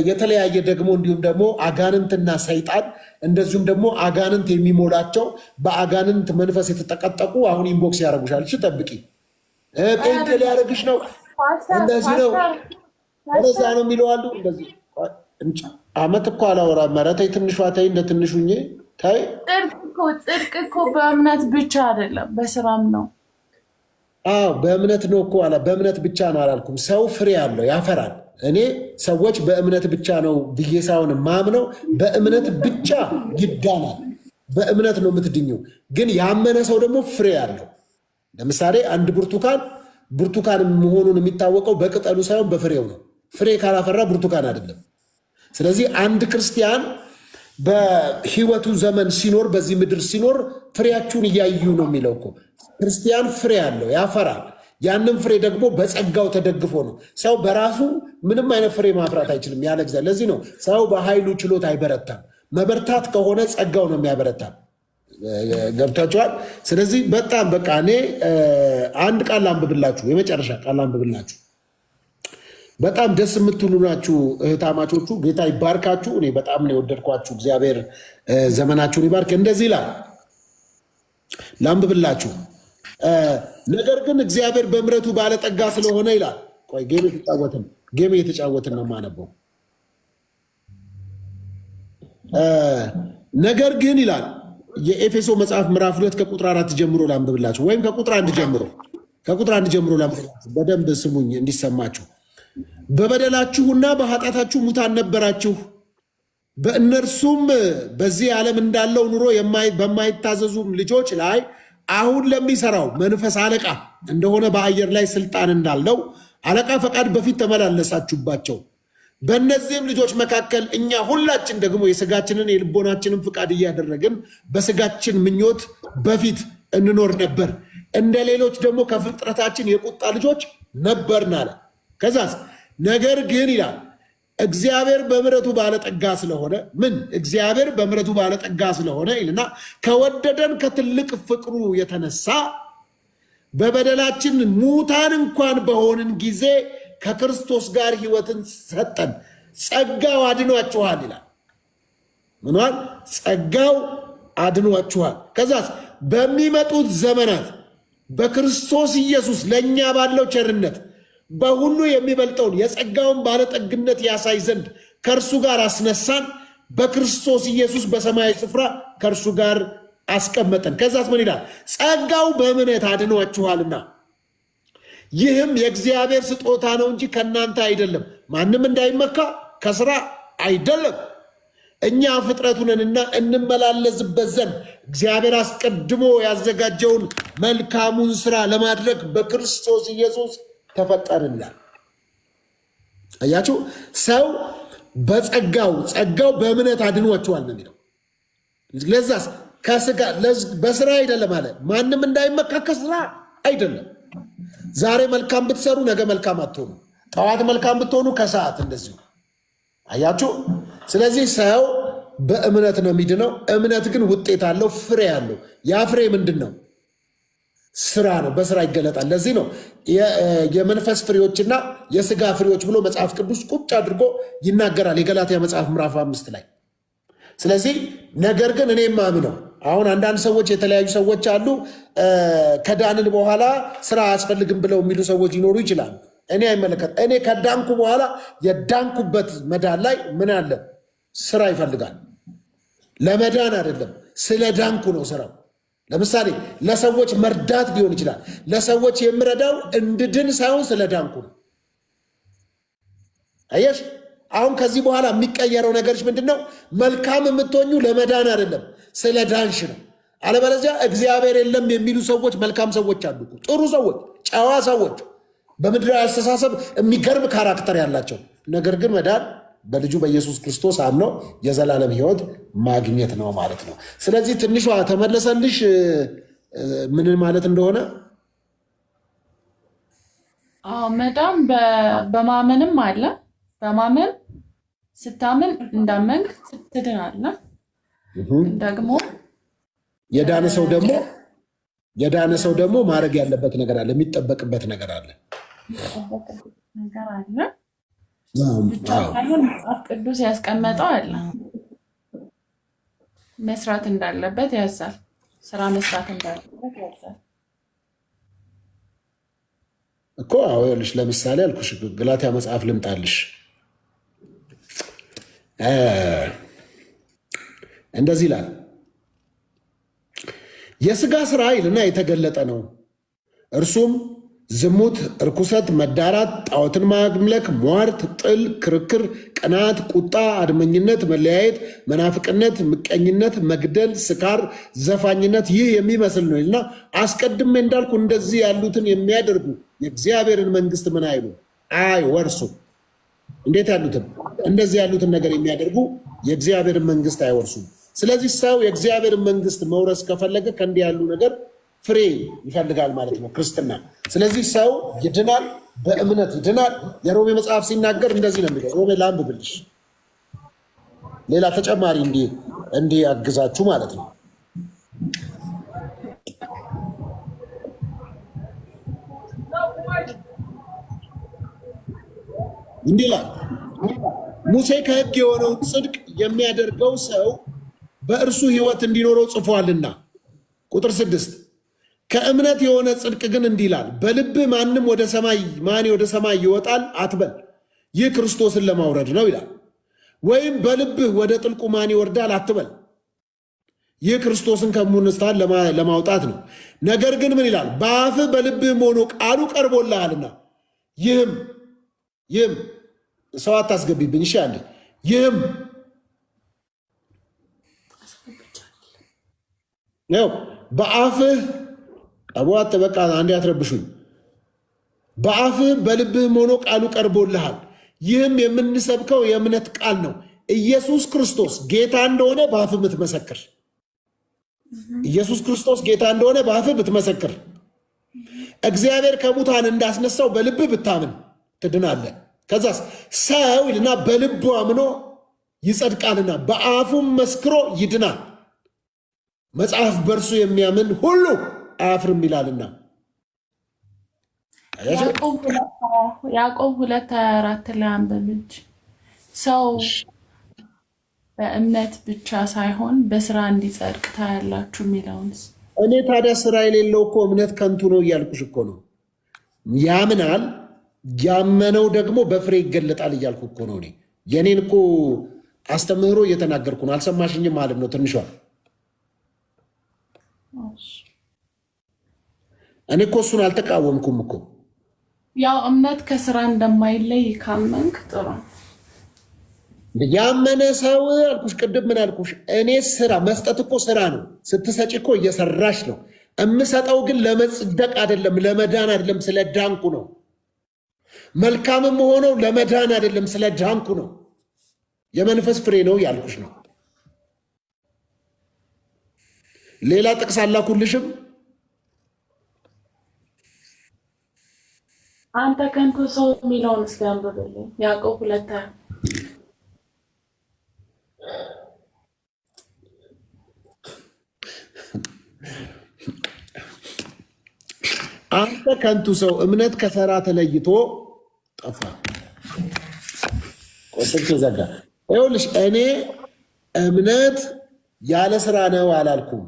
የተለያየ ደግሞ እንዲሁም ደግሞ አጋንንትና ሰይጣን እንደዚሁም ደግሞ አጋንንት የሚሞላቸው በአጋንንት መንፈስ የተጠቀጠቁ አሁን ኢንቦክስ ያደርጉሻል። እሺ ጠብቂ። ጴንጤ ሊያደርግሽ ነው፣ እንደዚህ ነው፣ ወደዛ ነው የሚለዋሉ። እንደዚህ አመት እኮ አላወራም። ኧረ ተይ፣ ትንሿ ተይ፣ እንደ ትንሹኝ ተይ። ጽድቅ እኮ በእምነት ብቻ አይደለም በስራም ነው። አዎ በእምነት ነው እኮ አላ። በእምነት ብቻ ነው አላልኩም። ሰው ፍሬ አለው ያፈራል። እኔ ሰዎች በእምነት ብቻ ነው ብዬ ሳይሆን ማምነው በእምነት ብቻ ይዳናል። በእምነት ነው የምትድኘው። ግን ያመነ ሰው ደግሞ ፍሬ አለው። ለምሳሌ አንድ ብርቱካን መሆኑን የሚታወቀው በቅጠሉ ሳይሆን በፍሬው ነው። ፍሬ ካላፈራ ብርቱካን አይደለም። ስለዚህ አንድ ክርስቲያን በህይወቱ ዘመን ሲኖር፣ በዚህ ምድር ሲኖር ፍሬያችሁን እያዩ ነው የሚለው እኮ። ክርስቲያን ፍሬ አለው ያፈራል። ያንን ፍሬ ደግሞ በጸጋው ተደግፎ ነው። ሰው በራሱ ምንም አይነት ፍሬ ማፍራት አይችልም ያለ እግዚአብሔር። ለዚህ ነው ሰው በኃይሉ ችሎት አይበረታም። መበርታት ከሆነ ጸጋው ነው የሚያበረታ። ገብታችኋል? ስለዚህ በጣም በቃ እኔ አንድ ቃል አንብብላችሁ፣ የመጨረሻ ቃል አንብብላችሁ። በጣም ደስ የምትሉ ናችሁ እህታማቾቹ። ጌታ ይባርካችሁ። እኔ በጣም ነው የወደድኳችሁ። እግዚአብሔር ዘመናችሁን ይባርክ። እንደዚህ ይላል፣ ላንብብላችሁ። ነገር ግን እግዚአብሔር በምሕረቱ ባለጠጋ ስለሆነ ይላል። ቆይ ጌም እየተጫወትን ነው የማነበው። ነገር ግን ይላል የኤፌሶ መጽሐፍ ምዕራፍ 2 ከቁጥር 4 ጀምሮ ላንብብላችሁ፣ ወይም ከቁጥር 1 ጀምሮ ላንብብላችሁ። በደንብ ስሙኝ እንዲሰማችሁ። በበደላችሁና በኃጢአታችሁ ሙታን ነበራችሁ፣ በእነርሱም በዚህ ዓለም እንዳለው ኑሮ በማይታዘዙም ልጆች ላይ አሁን ለሚሰራው መንፈስ አለቃ እንደሆነ በአየር ላይ ስልጣን እንዳለው አለቃ ፈቃድ በፊት ተመላለሳችሁባቸው። በእነዚህም ልጆች መካከል እኛ ሁላችን ደግሞ የስጋችንን የልቦናችንን ፍቃድ እያደረግን በስጋችን ምኞት በፊት እንኖር ነበር። እንደ ሌሎች ደግሞ ከፍጥረታችን የቁጣ ልጆች ነበርን አለ። ከዛስ ነገር ግን ይላል እግዚአብሔር በምሕረቱ ባለጠጋ ስለሆነ እግዚአብሔር በምሕረቱ ባለጠጋ ስለሆነ ይልና ከወደደን ከትልቅ ፍቅሩ የተነሳ በበደላችን ሙታን እንኳን በሆንን ጊዜ ከክርስቶስ ጋር ሕይወትን ሰጠን። ጸጋው አድኗችኋል ይላል። ምኗል? ጸጋው አድኗችኋል። ከዛስ በሚመጡት ዘመናት በክርስቶስ ኢየሱስ ለእኛ ባለው ቸርነት በሁሉ የሚበልጠውን የጸጋውን ባለጠግነት ያሳይ ዘንድ ከእርሱ ጋር አስነሳን፣ በክርስቶስ ኢየሱስ በሰማያዊ ስፍራ ከእርሱ ጋር አስቀመጠን። ከዛስ ምን ይላል? ጸጋው በእምነት አድኗችኋልና ይህም የእግዚአብሔር ስጦታ ነው እንጂ ከእናንተ አይደለም፣ ማንም እንዳይመካ ከስራ አይደለም። እኛ ፍጥረቱ ነንና እንመላለስበት ዘንድ እግዚአብሔር አስቀድሞ ያዘጋጀውን መልካሙን ስራ ለማድረግ በክርስቶስ ኢየሱስ ተፈጠርናል። አያችሁ፣ ሰው ጸጋው በእምነት አድኗችኋል ነው የሚለው። ለዛስ በስራ አይደለም አለ። ማንም እንዳይመካ ከስራ አይደለም። ዛሬ መልካም ብትሰሩ ነገ መልካም አትሆኑ። ጠዋት መልካም ብትሆኑ ከሰዓት እንደዚሁ። አያችሁ። ስለዚህ ሰው በእምነት ነው የሚድነው። እምነት ግን ውጤት አለው፣ ፍሬ አለው። ያ ፍሬ ምንድን ነው? ስራ ነው። በስራ ይገለጣል። ለዚህ ነው የመንፈስ ፍሬዎችና የስጋ ፍሬዎች ብሎ መጽሐፍ ቅዱስ ቁጭ አድርጎ ይናገራል የገላትያ መጽሐፍ ምዕራፍ 5 ላይ። ስለዚህ ነገር ግን እኔ የማምነው አሁን አንዳንድ ሰዎች የተለያዩ ሰዎች አሉ፣ ከዳንን በኋላ ስራ አያስፈልግም ብለው የሚሉ ሰዎች ሊኖሩ ይችላሉ። እኔ አይመለከት። እኔ ከዳንኩ በኋላ የዳንኩበት መዳን ላይ ምን አለ? ስራ ይፈልጋል። ለመዳን አይደለም፣ ስለ ዳንኩ ነው ስራው። ለምሳሌ ለሰዎች መርዳት ሊሆን ይችላል። ለሰዎች የምረዳው እንድድን ሳይሆን ስለ ዳንኩ ነው። አየሽ፣ አሁን ከዚህ በኋላ የሚቀየረው ነገሮች ምንድን ነው? መልካም የምትሆኙ ለመዳን አይደለም፣ ስለ ዳንሽ ነው። አለበለዚያ እግዚአብሔር የለም የሚሉ ሰዎች መልካም ሰዎች አሉ፣ ጥሩ ሰዎች፣ ጨዋ ሰዎች፣ በምድራዊ አስተሳሰብ የሚገርም ካራክተር ያላቸው፣ ነገር ግን መዳን በልጁ በኢየሱስ ክርስቶስ አምነው የዘላለም ሕይወት ማግኘት ነው ማለት ነው። ስለዚህ ትንሿ ተመለሰልሽ ምን ማለት እንደሆነ። መዳን በማመንም አለ። በማመን ስታምን እንዳመንክ ትድናለህ። ደግሞ የዳነ ሰው ደግሞ ማድረግ ያለበት ነገር አለ፣ የሚጠበቅበት ነገር አለ። ብቻ ሳይሆን መጽሐፍ ቅዱስ ያስቀመጠው አለ። መስራት እንዳለበት ያዛል። ስራ መስራት እንዳለበት ያዛል እኮ። ይኸውልሽ ለምሳሌ አልኩሽ፣ ገላትያ መጽሐፍ ልምጣልሽ። እንደዚህ ይላል፣ የሥጋ ሥራ ይልና የተገለጠ ነው፣ እርሱም ዝሙት፣ እርኩሰት፣ መዳራት፣ ጣዖትን ማምለክ፣ ሟርት፣ ጥል፣ ክርክር፣ ቅናት፣ ቁጣ፣ አድመኝነት፣ መለያየት፣ መናፍቅነት፣ ምቀኝነት፣ መግደል፣ ስካር፣ ዘፋኝነት ይህ የሚመስል ነው ይልና አስቀድሜ እንዳልኩ እንደዚህ ያሉትን የሚያደርጉ የእግዚአብሔርን መንግሥት ምን አይሉ አይወርሱም። እንዴት ያሉትን? እንደዚህ ያሉትን ነገር የሚያደርጉ የእግዚአብሔርን መንግሥት አይወርሱም። ስለዚህ ሰው የእግዚአብሔርን መንግሥት መውረስ ከፈለገ ከእንዲህ ያሉ ነገር ፍሬ ይፈልጋል ማለት ነው ክርስትና። ስለዚህ ሰው ይድናል፣ በእምነት ይድናል። የሮሜ መጽሐፍ ሲናገር እንደዚህ ነው የሚለው። ሮሜ ላንብብልሽ ሌላ ተጨማሪ እንዲያግዛችሁ ማለት ነው። እንዲህ ይላል፣ ሙሴ ከሕግ የሆነውን ጽድቅ የሚያደርገው ሰው በእርሱ ሕይወት እንዲኖረው ጽፏልና። ቁጥር 6 ከእምነት የሆነ ጽድቅ ግን እንዲህ ይላል፣ በልብህ ማን ወደ ሰማይ ይወጣል አትበል፣ ይህ ክርስቶስን ለማውረድ ነው ይላል። ወይም በልብህ ወደ ጥልቁ ማን ይወርዳል አትበል፣ ይህ ክርስቶስን ከሙታን ለማውጣት ነው። ነገር ግን ምን ይላል? በአፍህ በልብህም ሆኖ ቃሉ ቀርቦልሃልና ይህም ሰው አታስገቢብኝ። እሺ አንዴ ይህም ያው በአፍህ አቧት በቃ አንዴ አትረብሹኝ። በአፍህ በልብህም ሆኖ ቃሉ ቀርቦልሃል። ይህም የምንሰብከው የእምነት ቃል ነው። ኢየሱስ ክርስቶስ ጌታ እንደሆነ በአፍህ ብትመሰክር፣ ኢየሱስ ክርስቶስ ጌታ እንደሆነ በአፍህ ብትመሰክር፣ እግዚአብሔር ከሙታን እንዳስነሳው በልብህ ብታምን ትድናለህ። ከዛስ ሰው ይልና በልቡ አምኖ ይጸድቃልና በአፉም መስክሮ ይድናል። መጽሐፍ በእርሱ የሚያምን ሁሉ አያፍርም ይላልና። ያዕቆብ 2:24 ላይ አንብብ። ሰው በእምነት ብቻ ሳይሆን በስራ እንዲጸድቅ ታያላችሁ የሚለውንስ? እኔ ታዲያ ስራ የሌለው እኮ እምነት ከንቱ ነው እያልኩሽ እኮ ነው። ያምናል፣ ያመነው ደግሞ በፍሬ ይገለጣል እያልኩ እኮ ነው። እኔ የኔን እኮ አስተምህሮ እየተናገርኩ ነው። አልሰማሽኝም ማለት ነው ትንሿ። እኔ እኮ እሱን አልተቃወምኩም እኮ። ያው እምነት ከስራ እንደማይለይ ካመንክ ጥሩ። ያመነ ሰው አልኩሽ፣ ቅድም ምን አልኩሽ? እኔ ስራ መስጠት እኮ ስራ ነው። ስትሰጪ እኮ እየሰራሽ ነው። እምሰጠው ግን ለመጽደቅ አይደለም፣ ለመዳን አይደለም፣ ስለ ዳንኩ ነው። መልካምም ሆነው ለመዳን አይደለም፣ ስለ ዳንኩ ነው። የመንፈስ ፍሬ ነው ያልኩሽ ነው። ሌላ ጥቅስ አላኩልሽም? አንተ ከንቱ ሰው የሚለውን እስኪ አንብብልኝ። ያዕቆብ 2:20 አንተ ከንቱ ሰው እምነት ከሰራ ተለይቶ ጠፋ። ቆስልክ ዘጋ። ይኸውልሽ እኔ እምነት ያለ ስራ ነው አላልኩም።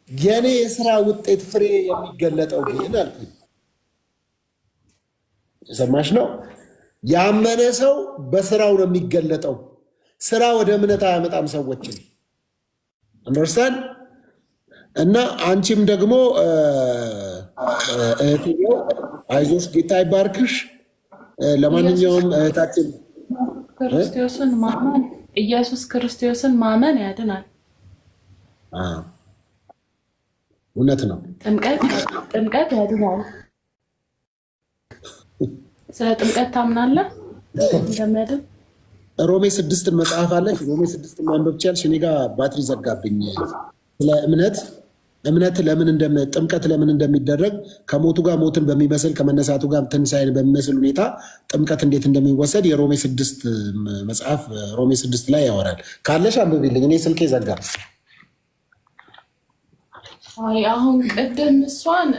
የኔ የስራ ውጤት ፍሬ የሚገለጠው ግን አልኩኝ። ሰማሽ ነው? ያመነ ሰው በስራው ነው የሚገለጠው። ስራ ወደ እምነት አያመጣም ሰዎችን። አንደርስታንድ? እና አንቺም ደግሞ እህትየው አይዞሽ፣ ጌታ ይባርክሽ። ለማንኛውም እህታችን ክርስቶስን ማመን ኢየሱስ ክርስቶስን ማመን ያድናል። እውነት ነው። ጥምቀት ያድናል። ስለ ጥምቀት ታምናለህ? እንደሚያድን ሮሜ 6 መጽሐፍ አለች። ሮሜ 6 ማንበብ ቻልሽ? እኔ ጋር ባትሪ ዘጋብኝ። ስለ እምነት ለምን ጥምቀት ለምን እንደሚደረግ ከሞቱ ጋር ሞትን በሚመስል ከመነሳቱ ጋር ትንሣኤን በሚመስል ሁኔታ ጥምቀት እንዴት እንደሚወሰድ የሮሜ 6 መጽሐፍ ሮሜ 6 ላይ ያወራል። ካለሽ አንብቢልኝ። እኔ ስልኬ ዘጋ። አሁን ቅድም እሷን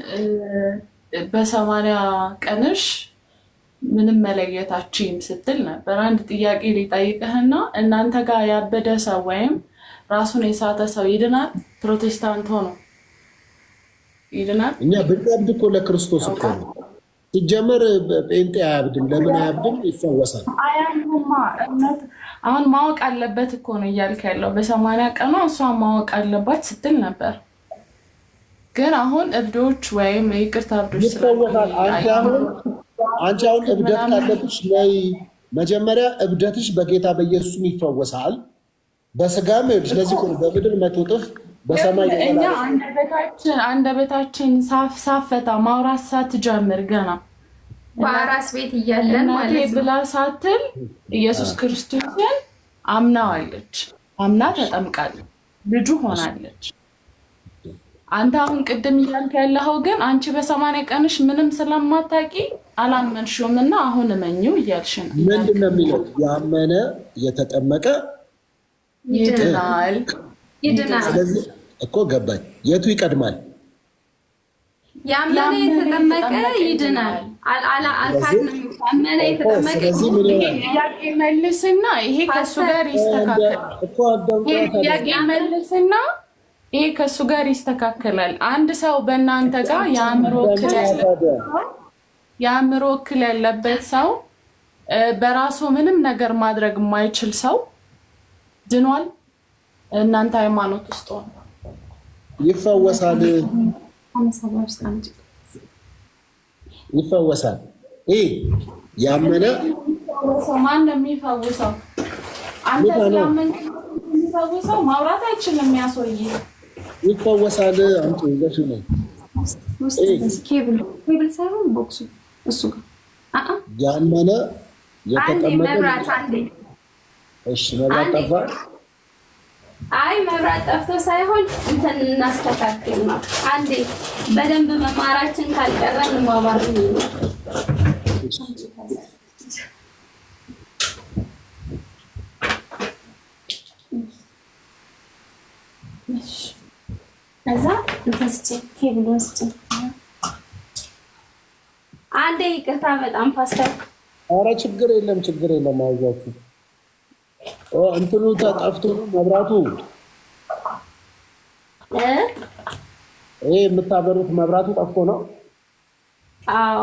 በ80 ቀንሽ ምንም መለየታችም ስትል ነበር። አንድ ጥያቄ ሊጠይቅህና እናንተ ጋር ያበደ ሰው ወይም ራሱን የሳተ ሰው ይድናል? ፕሮቴስታንት ሆኖ ይድናል? እኛ ብንቀብድ እኮ ለክርስቶስ እኮ ነው። ሲጀመር ጴንጤ አያብድም። ለምን አያብድም? ይፈወሳል። አያምማ እምነት አሁን ማወቅ አለበት እኮ ነው እያልክ ያለው። በ80 ቀኗ እሷ ማወቅ አለባት ስትል ነበር። ግን አሁን እብዶች ወይም ይቅርታ እብዶች ይፈወሳል። አንቺ አሁን እብደት ካለብሽ ላይ መጀመሪያ እብደትሽ በጌታ በኢየሱስም ይፈወሳል። በስጋም ይኸውልሽ፣ ለዚህ እኮ ነው በምድር 100 እጥፍ በሰማይ እኛ አንደበታችን ሳፈታ ማውራት ሳትጀምር ገና በአራስ ቤት እያለን ማለት ብላ ሳትል ኢየሱስ ክርስቶስን አምናዋለች። አምና ተጠምቃለች፣ ልጁ ሆናለች። አንተ አሁን ቅድም እያልክ ያለኸው ግን አንቺ በ80 ቀንሽ ምንም ስለማታውቂ አላመንሽውም እና አሁን እመኚው እያልሽ ነው። ምንድን ነው የሚለው? ያመነ የተጠመቀ ይድናል። ስለዚህ እኮ ገባኝ። የቱ ይቀድማል? ያመነ የተጠመቀ ይድናል። ያመነ የተጠመቀ ጥያቄ መልስና ይሄ ከሱ ጋር ይስተካከላል። ይሄ ከሱ ጋር ይስተካከላል። አንድ ሰው በእናንተ ጋር የአእምሮ እክል ያለበት ሰው በራሱ ምንም ነገር ማድረግ የማይችል ሰው ድኗል። እናንተ ሃይማኖት ውስጥ ሆነ ይፈወሳል። ይፈወሳል። ያመነ ማን ነው የሚፈውሰው? አንተ ስለምን የሚፈውሰው? ማውራት አይችልም። ያሶይ ይፈወሳል። አንተ ይዘሽ ነው ኬብል ሳይሆን ቦክሱ እሱ ጋር ያመነ የተጠመቀ መብራት አንዴ። እሺ መብራት ጠፋ። አይ መብራት ጠፍቶ ሳይሆን እንትን እናስተካክል ነው። አንዴ በደንብ መማራችን ካልቀረን ማባር ነው። ከዛ እንተስቼ ኬብሉን ስጭ። አንዴ ይቅርታ በጣም ፓስተር። ኧረ ችግር የለም ችግር የለም። አይዟችሁ። እንትኑ ተጠፍቶ ነው መብራቱ። ይሄ የምታበሩት መብራቱ ጠፍቶ ነው። አዎ